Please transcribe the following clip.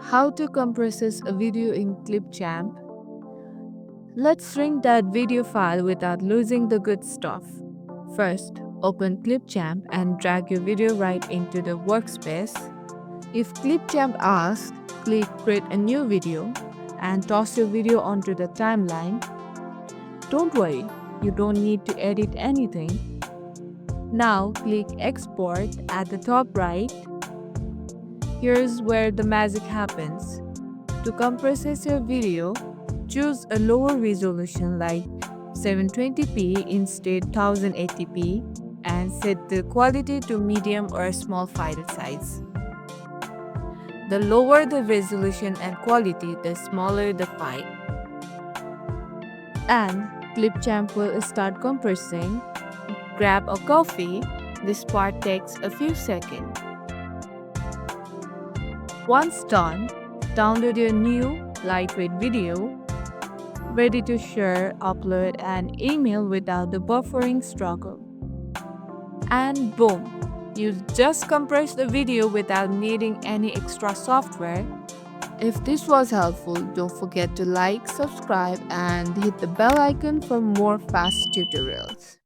How to compress a video in Clipchamp. Let's shrink that video file without losing the good stuff. First, open Clipchamp and drag your video right into the workspace. If Clipchamp asks, click Create a new video and toss your video onto the timeline. Don't worry, you don't need to edit anything. Now click Export at the top right. Here's where the magic happens. To compress your video, choose a lower resolution like 720p instead 1080p and set the quality to medium or small file size. The lower the resolution and quality, the smaller the file. And Clipchamp will start compressing. Grab a coffee. This part takes a few seconds. Once done, download your new lightweight video, ready to share, upload, and email without the buffering struggle. And boom! You just compress the video without needing any extra software. If this was helpful, don't forget to like, subscribe, and hit the bell icon for more fast tutorials.